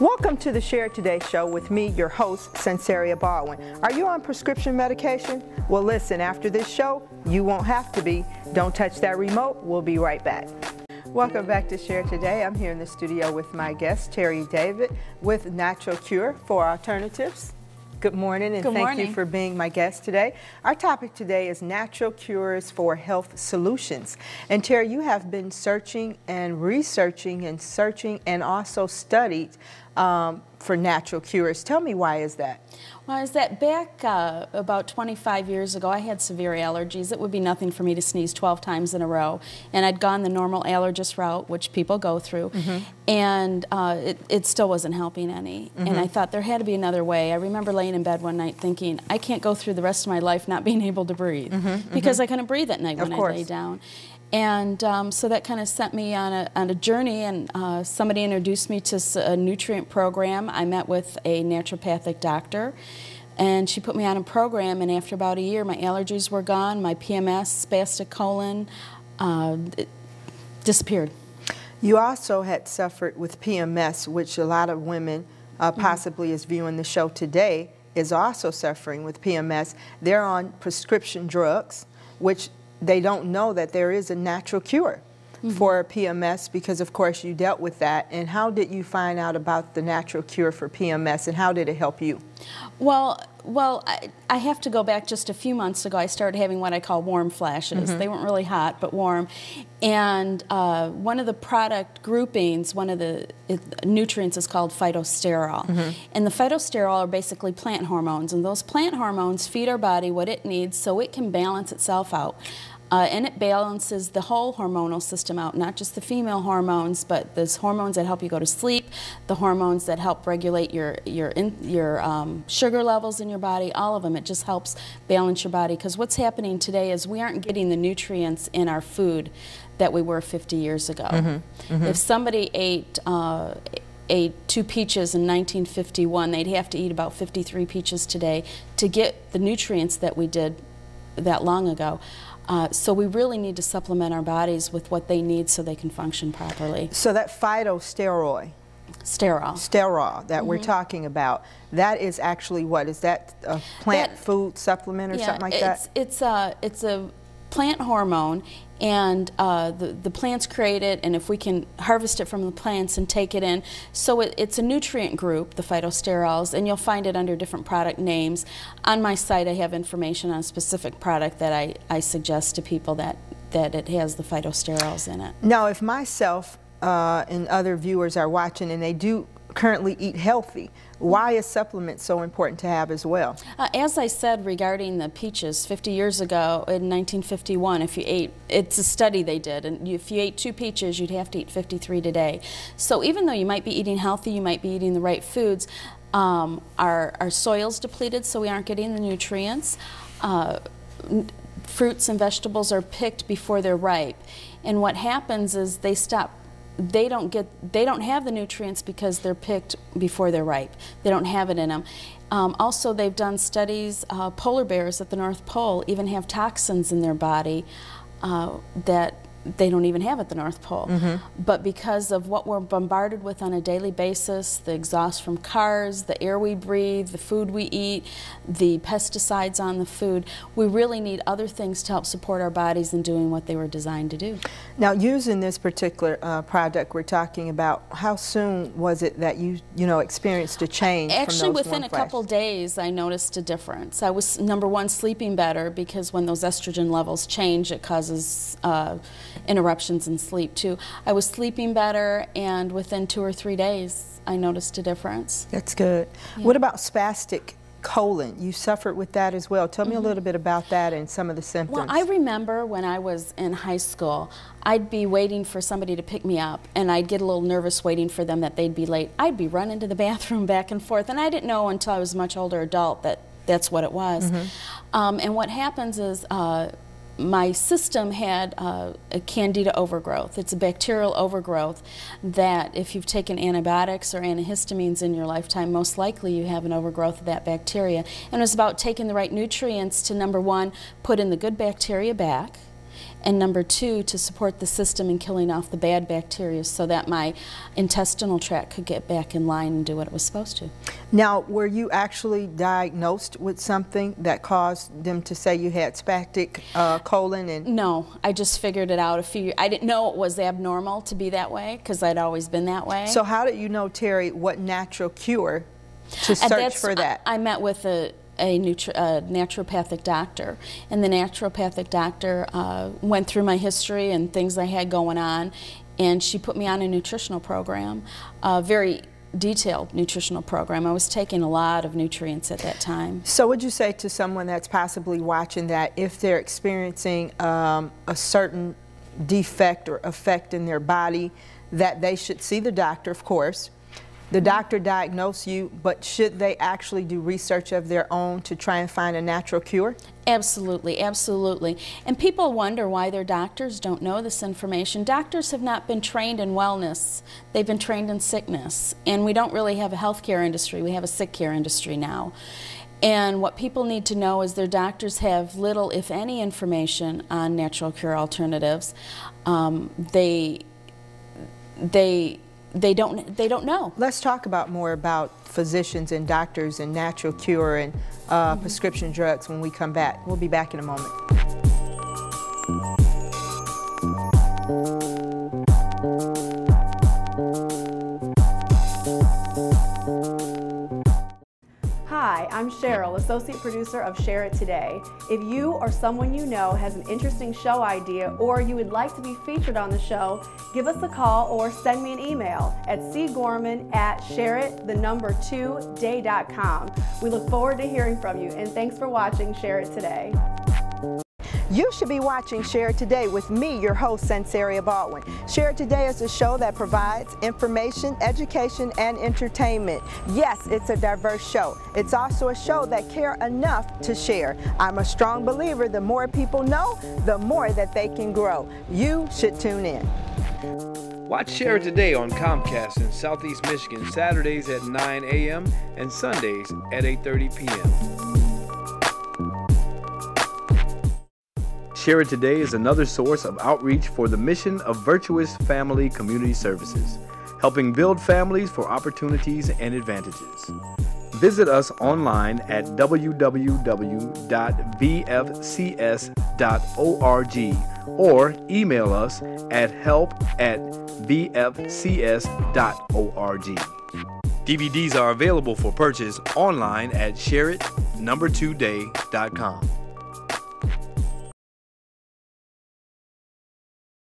Welcome to the Share Today show with me, your host, Sensaria Baldwin. Are you on prescription medication? Well, listen, after this show, you won't have to be. Don't touch that remote. We'll be right back. Welcome back to Share Today. I'm here in the studio with my guest, Terry David, with Natural Cure for Alternatives. Good morning, and thank you for being my guest today. Our topic today is natural cures for health solutions. And Terry, you have been searching and researching and searching and also studied for natural cures. Tell me, why is that? Well, is that back about 25 years ago, I had severe allergies. It would be nothing for me to sneeze 12 times in a row. And I'd gone the normal allergist route, which people go through, and it still wasn't helping any. And I thought there had to be another way. I remember laying in bed one night thinking, I can't go through the rest of my life not being able to breathe, because I couldn't breathe at night when I lay down. And so that kind of sent me on a journey, and somebody introduced me to a nutrient program. I met with a naturopathic doctor, and she put me on a program, and after about a year, my allergies were gone, my PMS, spastic colon, it disappeared. You also had suffered with PMS, which a lot of women possibly is viewing the show today, is also suffering with PMS. They're on prescription drugs, which they don't know that there is a natural cure for PMS, because of course you dealt with that. And how did you find out about the natural cure for PMS, and how did it help you? Well, I have to go back just a few months ago. I started having what I call warm flashes. They weren't really hot, but warm. And one of the product groupings, one of the nutrients is called phytosterol. And the phytosterol are basically plant hormones. And those plant hormones feed our body what it needs so it can balance itself out. And it balances the whole hormonal system out, not just the female hormones, but there's hormones that help you go to sleep, the hormones that help regulate your sugar levels in your body, all of them. It just helps balance your body, because what's happening today is we aren't getting the nutrients in our food that we were 50 years ago. If somebody ate 2 peaches in 1951, they'd have to eat about 53 peaches today to get the nutrients that we did that long ago. So we really need to supplement our bodies with what they need so they can function properly. So that phytosterol, sterol that we're talking about, that is actually what? Is that a plant food supplement or something like that? It's a plant hormone, and the plants create it, and if we can harvest it from the plants and take it in, so it's a nutrient group, the phytosterols, and you'll find it under different product names. On my site I have information on a specific product that I suggest to people that it has the phytosterols in it. Now, if myself and other viewers are watching and they do currently eat healthy, why is supplement so important to have as well? As I said regarding the peaches, 50 years ago in 1951, if you ate, it's a study they did, and if you ate 2 peaches, you'd have to eat 53 today. So even though you might be eating healthy, you might be eating the right foods, our soil's depleted, so we aren't getting the nutrients. Fruits and vegetables are picked before they're ripe, and what happens is they don't have the nutrients because they're picked before they're ripe. They don't have it in them. Also, they've done studies, polar bears at the North Pole even have toxins in their body that they don't even have at the North Pole. But because of what we're bombarded with on a daily basis, the exhaust from cars, the air we breathe, the food we eat, the pesticides on the food, we really need other things to help support our bodies in doing what they were designed to do. Now, using this particular product we're talking about, how soon was it that you experienced a change? Actually, within a couple days, I noticed a difference. I was, number one, sleeping better, because when those estrogen levels change, it causes interruptions in sleep too. I was sleeping better, and within 2 or 3 days I noticed a difference. That's good. Yeah. What about spastic colon? You suffered with that as well. Tell me a little bit about that and some of the symptoms. Well, I remember when I was in high school, I'd be waiting for somebody to pick me up, and I'd get a little nervous waiting for them that they'd be late. I'd be running to the bathroom back and forth, and I didn't know until I was a much older adult that that's what it was. And what happens is my system had a candida overgrowth. It's a bacterial overgrowth that if you've taken antibiotics or antihistamines in your lifetime, most likely you have an overgrowth of that bacteria. And it was about taking the right nutrients to, number one, put in the good bacteria back, and number 2, to support the system in killing off the bad bacteria so that my intestinal tract could get back in line and do what it was supposed to. Now, were you actually diagnosed with something that caused them to say you had spastic colon? And no, I just figured it out I didn't know it was abnormal to be that way because I'd always been that way. So how did you know, Terry, what natural cure to search for that? I met with a naturopathic doctor, and the naturopathic doctor went through my history and things I had going on, and she put me on a nutritional program, a very detailed nutritional program. I was taking a lot of nutrients at that time. So would you say to someone that's possibly watching that if they're experiencing a certain defect or effect in their body, that they should see the doctor, of course? The doctor diagnosed you, but should they actually do research of their own to try and find a natural cure? Absolutely, absolutely. And people wonder why their doctors don't know this information. Doctors have not been trained in wellness. They've been trained in sickness. And we don't really have a healthcare industry. We have a sick care industry now. And what people need to know is their doctors have little, if any, information on natural cure alternatives. They don't know. Let's talk more about physicians and doctors and natural cure and prescription drugs when we come back. We'll be back in a moment. Hi, I'm Cheryl, Associate Producer of Share It Today. If you or someone you know has an interesting show idea or you would like to be featured on the show, give us a call or send me an email at cgorman@shareit2day.com. We look forward to hearing from you, and thanks for watching Share It Today. You should be watching Share It Today with me, your host, Sansaria Baldwin. Share It Today is a show that provides information, education, and entertainment. Yes, it's a diverse show. It's also a show that care enough to share. I'm a strong believer the more people know, the more that they can grow. You should tune in. Watch Share It Today on Comcast in Southeast Michigan, Saturdays at 9 a.m. and Sundays at 8:30 p.m. Share It Today is another source of outreach for the mission of Virtuous Family Community Services, helping build families for opportunities and advantages. Visit us online at www.vfcs.org or email us at help@vfcs.org. DVDs are available for purchase online at shareit2day.com.